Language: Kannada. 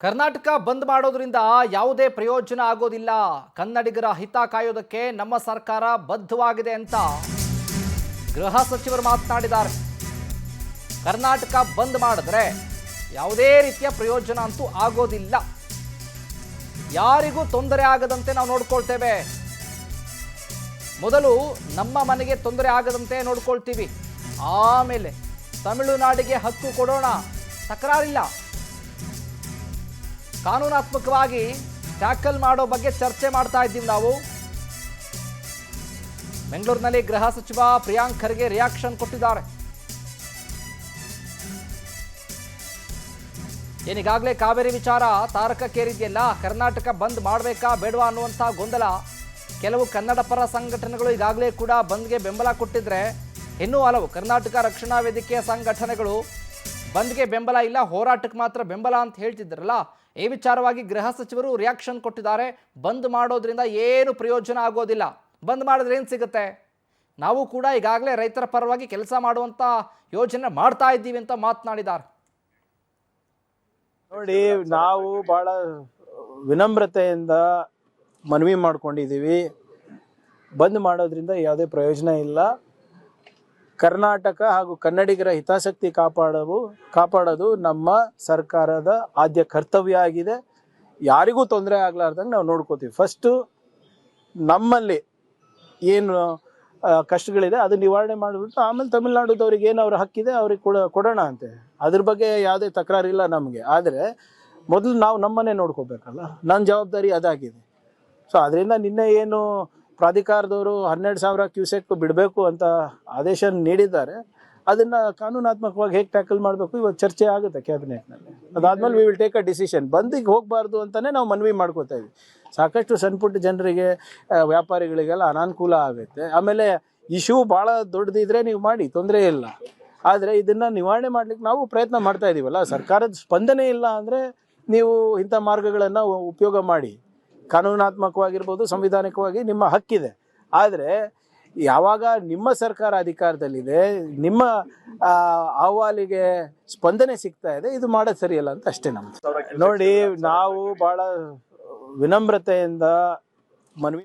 ಕರ್ನಾಟಕ ಬಂದ್ ಮಾಡೋದ್ರಿಂದ ಯಾವುದೇ ಪ್ರಯೋಜನ ಆಗೋದಿಲ್ಲ. ಕನ್ನಡಿಗರ ಹಿತ ಕಾಯೋದಕ್ಕೆ ನಮ್ಮ ಸರ್ಕಾರ ಬದ್ಧವಾಗಿದೆ ಅಂತ ಗೃಹ ಸಚಿವರು ಮಾತನಾಡಿದ್ದಾರೆ. ಕರ್ನಾಟಕ ಬಂದ್ ಮಾಡಿದ್ರೆ ಯಾವುದೇ ರೀತಿಯ ಪ್ರಯೋಜನ ಅಂತೂ ಆಗೋದಿಲ್ಲ. ಯಾರಿಗೂ ತೊಂದರೆ ಆಗದಂತೆ ನಾವು ನೋಡ್ಕೊಳ್ತೇವೆ. ಮೊದಲು ನಮ್ಮ ಮನೆಗೆ ತೊಂದರೆ ಆಗದಂತೆ ನೋಡ್ಕೊಳ್ತೀವಿ, ಆಮೇಲೆ ತಮಿಳುನಾಡಿಗೆ ಹಕ್ಕು ಕೊಡೋಣ, ತಕರಾರಿಲ್ಲ. ಕಾನೂನಾತ್ಮಕವಾಗಿ ಟ್ಯಾಕಲ್ ಮಾಡೋ ಬಗ್ಗೆ ಚರ್ಚೆ ಮಾಡ್ತಾ ಇದ್ದೀವಿ ನಾವು. ಬೆಂಗಳೂರಿನಲ್ಲಿ ಗೃಹ ಸಚಿವ ಪ್ರಿಯಾಂಕ್ ಖರ್ಗೆ ರಿಯಾಕ್ಷನ್ ಕೊಟ್ಟಿದ್ದಾರೆ. ಏನೀಗಾಗಲೇ ಕಾವೇರಿ ವಿಚಾರ ತಾರಕಕ್ಕೇರಿದೆಯಲ್ಲ, ಕರ್ನಾಟಕ ಬಂದ್ ಮಾಡಬೇಕಾ ಬೇಡವಾ ಅನ್ನುವಂಥ ಗೊಂದಲ. ಕೆಲವು ಕನ್ನಡ ಪರ ಸಂಘಟನೆಗಳು ಈಗಾಗಲೇ ಕೂಡ ಬಂದ್ಗೆ ಬೆಂಬಲ ಕೊಟ್ಟಿದ್ರೆ, ಇನ್ನೂ ಹಲವು ಕರ್ನಾಟಕ ರಕ್ಷಣಾ ವೇದಿಕೆಯ ಸಂಘಟನೆಗಳು ಬಂದ್ಗೆ ಬೆಂಬಲ ಇಲ್ಲ, ಹೋರಾಟಕ್ಕೆ ಮಾತ್ರ ಬೆಂಬಲ ಅಂತ ಹೇಳ್ತಿದ್ರಲ್ಲ. ಈ ವಿಚಾರವಾಗಿ ಗೃಹ ಸಚಿವರು ರಿಯಾಕ್ಷನ್ ಕೊಟ್ಟಿದ್ದಾರೆ. ಬಂದ್ ಮಾಡೋದ್ರಿಂದ ಏನು ಪ್ರಯೋಜನ ಆಗೋದಿಲ್ಲ, ಬಂದ್ ಮಾಡಿದ್ರೆ ಏನು ಸಿಗುತ್ತೆ, ನಾವು ಕೂಡ ಈಗಾಗಲೇ ರೈತರ ಪರವಾಗಿ ಕೆಲಸ ಮಾಡುವಂಥ ಯೋಜನೆ ಮಾಡ್ತಾ ಇದ್ದೀವಿ ಅಂತ ಮಾತನಾಡಿದ್ದಾರೆ. ನೋಡಿ, ನಾವು ಬಹಳ ವಿನಮ್ರತೆಯಿಂದ ಮನವಿ ಮಾಡ್ಕೊಂಡಿದ್ದೀವಿ. ಬಂದ್ ಮಾಡೋದ್ರಿಂದ ಯಾವುದೇ ಪ್ರಯೋಜನ ಇಲ್ಲ. ಕರ್ನಾಟಕ ಹಾಗೂ ಕನ್ನಡಿಗರ ಹಿತಾಸಕ್ತಿ ಕಾಪಾಡೋದು ನಮ್ಮ ಸರ್ಕಾರದ ಆದ್ಯ ಕರ್ತವ್ಯ ಆಗಿದೆ. ಯಾರಿಗೂ ತೊಂದರೆ ಆಗ್ಲಾರ್ದಂಗೆ ನಾವು ನೋಡ್ಕೋತೀವಿ. ಫಸ್ಟು ನಮ್ಮಲ್ಲಿ ಏನು ಕಷ್ಟಗಳಿದೆ ಅದು ನಿವಾರಣೆ ಮಾಡಿಬಿಟ್ಟು ಆಮೇಲೆ ತಮಿಳ್ನಾಡುದವ್ರಿಗೆ ಏನು ಅವ್ರ ಹಕ್ಕಿದೆ ಅವ್ರಿಗೆ ಕೊಡೋಣ ಅಂತೆ. ಅದ್ರ ಬಗ್ಗೆ ಯಾವುದೇ ತಕರಾರಿಲ್ಲ ನಮಗೆ. ಆದರೆ ಮೊದಲು ನಾವು ನಮ್ಮನ್ನೇ ನೋಡ್ಕೋಬೇಕಲ್ಲ, ನನ್ನ ಜವಾಬ್ದಾರಿ ಅದಾಗಿದೆ. ಸೊ ಅದರಿಂದ ನಿನ್ನೆ ಏನು ಪ್ರಾಧಿಕಾರದವರು 12,000 ಕ್ಯೂಸೆಕ್ ಬಿಡಬೇಕು ಅಂತ ಆದೇಶ ನೀಡಿದ್ದಾರೆ. ಅದನ್ನು ಕಾನೂನಾತ್ಮಕವಾಗಿ ಹೇಗೆ ಟ್ಯಾಕಲ್ ಮಾಡಬೇಕು ಇವತ್ತು ಚರ್ಚೆ ಆಗುತ್ತೆ ಕ್ಯಾಬಿನೆಟ್ನಲ್ಲಿ. ಅದಾದ್ಮೇಲೆ we will take a decision. ಬಂದಿಗೆ ಹೋಗಬಾರ್ದು ಅಂತಲೇ ನಾವು ಮನವಿ ಮಾಡ್ಕೋತಾ ಇದ್ವಿ. ಸಾಕಷ್ಟು ಸಣ್ಣ ಪುಟ್ಟ ಜನರಿಗೆ, ವ್ಯಾಪಾರಿಗಳಿಗೆಲ್ಲ ಅನಾನುಕೂಲ ಆಗುತ್ತೆ. ಆಮೇಲೆ ಇಶ್ಯೂ ಭಾಳ ದೊಡ್ಡದಿದ್ರೆ ನೀವು ಮಾಡಿ, ತೊಂದರೆ ಇಲ್ಲ. ಆದರೆ ಇದನ್ನು ನಿವಾರಣೆ ಮಾಡ್ಲಿಕ್ಕೆ ನಾವು ಪ್ರಯತ್ನ ಮಾಡ್ತಾ ಇದ್ದೀವಲ್ಲ. ಸರ್ಕಾರದ ಸ್ಪಂದನೆ ಇಲ್ಲ ಅಂದರೆ ನೀವು ಇಂಥ ಮಾರ್ಗಗಳನ್ನು ಉಪಯೋಗ ಮಾಡಿ. ಕಾನೂನಾತ್ಮಕವಾಗಿರ್ಬೋದು, ಸಂವಿಧಾನಿಕವಾಗಿ ನಿಮ್ಮ ಹಕ್ಕಿದೆ. ಆದರೆ ಯಾವಾಗ ನಿಮ್ಮ ಸರ್ಕಾರ ಅಧಿಕಾರದಲ್ಲಿದೆ, ನಿಮ್ಮ ಅಹವಾಲಿಗೆ ಸ್ಪಂದನೆ ಸಿಗ್ತಾ ಇದೆ, ಇದು ಮಾಡೋದು ಸರಿಯಲ್ಲ ಅಂತ ಅಷ್ಟೇ ನಮ್ದು. ನೋಡಿ, ನಾವು ಭಾಳ ವಿನಮ್ರತೆಯಿಂದ ಮನವಿ